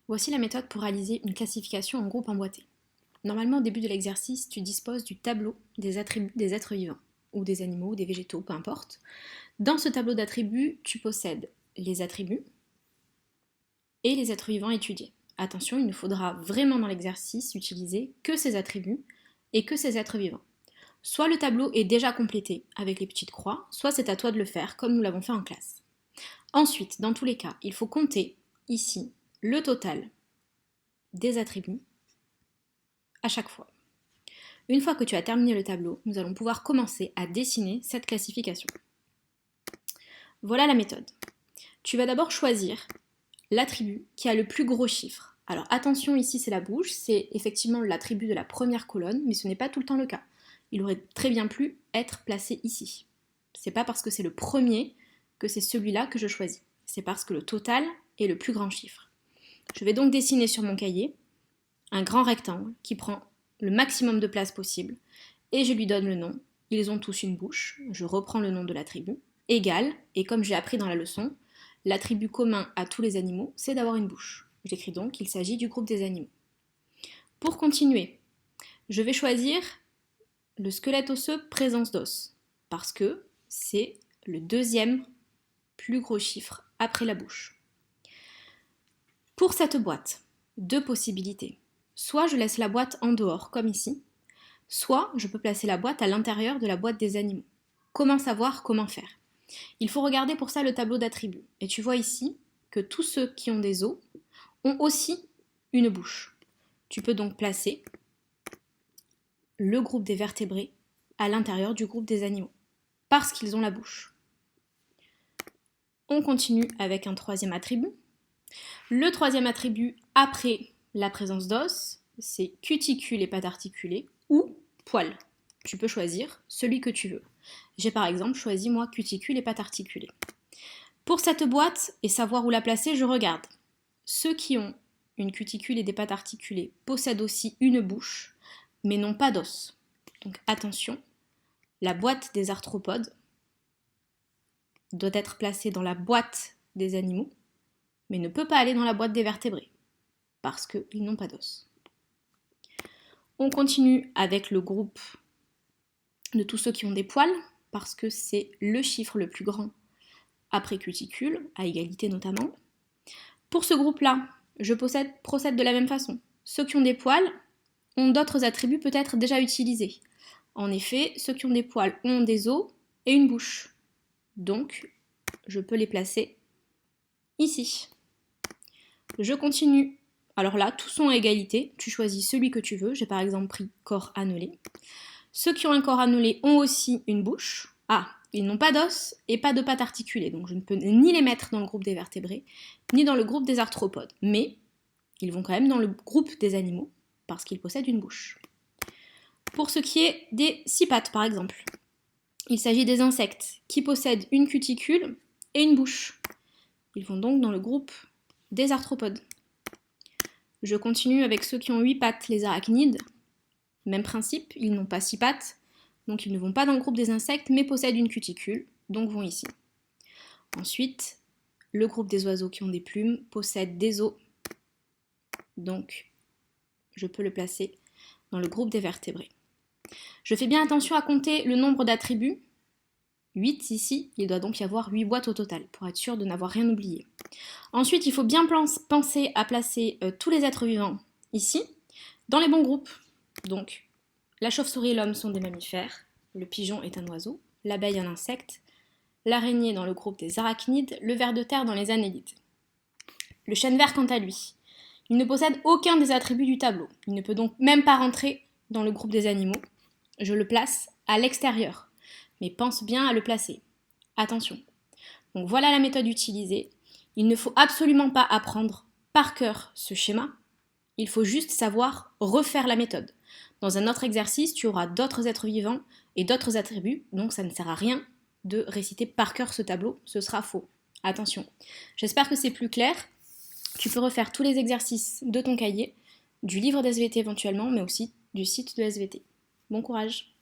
Voici la méthode pour réaliser une classification en groupe emboîté. Normalement, au début de l'exercice, tu disposes du tableau des attributs des êtres vivants, ou des animaux, ou des végétaux, peu importe. Dans ce tableau d'attributs, tu possèdes les attributs et les êtres vivants étudiés. Attention, il ne faudra vraiment dans l'exercice utiliser que ces attributs et que ces êtres vivants. Soit le tableau est déjà complété avec les petites croix, soit c'est à toi de le faire comme nous l'avons fait en classe. Ensuite, dans tous les cas, il faut compter ici le total des attributs à chaque fois. Une fois que tu as terminé le tableau, nous allons pouvoir commencer à dessiner cette classification. Voilà la méthode. Tu vas d'abord choisir l'attribut qui a le plus gros chiffre. Alors attention, ici c'est la bouche, c'est effectivement l'attribut de la première colonne, mais ce n'est pas tout le temps le cas. Il aurait très bien pu être placé ici. C'est pas parce que c'est le premier que c'est celui-là que je choisis. C'est parce que le total est le plus grand chiffre. Je vais donc dessiner sur mon cahier un grand rectangle qui prend le maximum de place possible et je lui donne le nom. Ils ont tous une bouche. Je reprends le nom de l'attribut. Égal, et comme j'ai appris dans la leçon, l'attribut commun à tous les animaux, c'est d'avoir une bouche. J'écris donc qu'il s'agit du groupe des animaux. Pour continuer, je vais choisir le squelette osseux présence d'os, parce que c'est le deuxième plus gros chiffre après la bouche. Pour cette boîte, deux possibilités. Soit je laisse la boîte en dehors, comme ici, soit je peux placer la boîte à l'intérieur de la boîte des animaux. Comment savoir comment faire? Il faut regarder pour ça le tableau d'attributs. Et tu vois ici que tous ceux qui ont des os ont aussi une bouche. Tu peux donc placer le groupe des vertébrés à l'intérieur du groupe des animaux, parce qu'ils ont la bouche. On continue avec un troisième attribut. Le troisième attribut après la présence d'os, c'est cuticule et pattes articulées ou poils. Tu peux choisir celui que tu veux. J'ai par exemple choisi moi cuticule et pattes articulées. Pour cette boîte et savoir où la placer, je regarde. Ceux qui ont une cuticule et des pattes articulées possèdent aussi une bouche, mais n'ont pas d'os. Donc attention, la boîte des arthropodes doit être placée dans la boîte des animaux, mais ne peut pas aller dans la boîte des vertébrés, parce qu'ils n'ont pas d'os. On continue avec le groupe de tous ceux qui ont des poils, parce que c'est le chiffre le plus grand après cuticule, à égalité notamment. Pour ce groupe-là, je procède de la même façon. Ceux qui ont des poils ont d'autres attributs peut-être déjà utilisés. En effet, ceux qui ont des poils ont des os et une bouche. Donc, je peux les placer ici. Je continue. Alors là, tous sont à égalité. Tu choisis celui que tu veux. J'ai par exemple pris corps annelé. Ceux qui ont un corps annelé ont aussi une bouche. Ah, ils n'ont pas d'os et pas de pattes articulées. Donc je ne peux ni les mettre dans le groupe des vertébrés, ni dans le groupe des arthropodes. Mais ils vont quand même dans le groupe des animaux, parce qu'ils possèdent une bouche. Pour ce qui est des six pattes, par exemple, il s'agit des insectes qui possèdent une cuticule et une bouche. Ils vont donc dans le groupe des arthropodes. Je continue avec ceux qui ont 8 pattes, les arachnides. Même principe, ils n'ont pas 6 pattes, donc ils ne vont pas dans le groupe des insectes, mais possèdent une cuticule, donc vont ici. Ensuite, le groupe des oiseaux qui ont des plumes possède des os, donc je peux le placer dans le groupe des vertébrés. Je fais bien attention à compter le nombre d'attributs. 8 ici, il doit donc y avoir 8 boîtes au total, pour être sûr de n'avoir rien oublié. Ensuite, il faut bien penser à placer tous les êtres vivants ici, dans les bons groupes. Donc, la chauve-souris et l'homme sont des mammifères, le pigeon est un oiseau, l'abeille un insecte, l'araignée dans le groupe des arachnides, le ver de terre dans les annélides. Le chêne vert, quant à lui, il ne possède aucun des attributs du tableau. Il ne peut donc même pas rentrer dans le groupe des animaux. Je le place à l'extérieur, mais pense bien à le placer. Attention. Donc voilà la méthode utilisée. Il ne faut absolument pas apprendre par cœur ce schéma. Il faut juste savoir refaire la méthode. Dans un autre exercice, tu auras d'autres êtres vivants et d'autres attributs, donc ça ne sert à rien de réciter par cœur ce tableau, ce sera faux. Attention. J'espère que c'est plus clair. Tu peux refaire tous les exercices de ton cahier, du livre d'SVT éventuellement, mais aussi du site de SVT. Bon courage!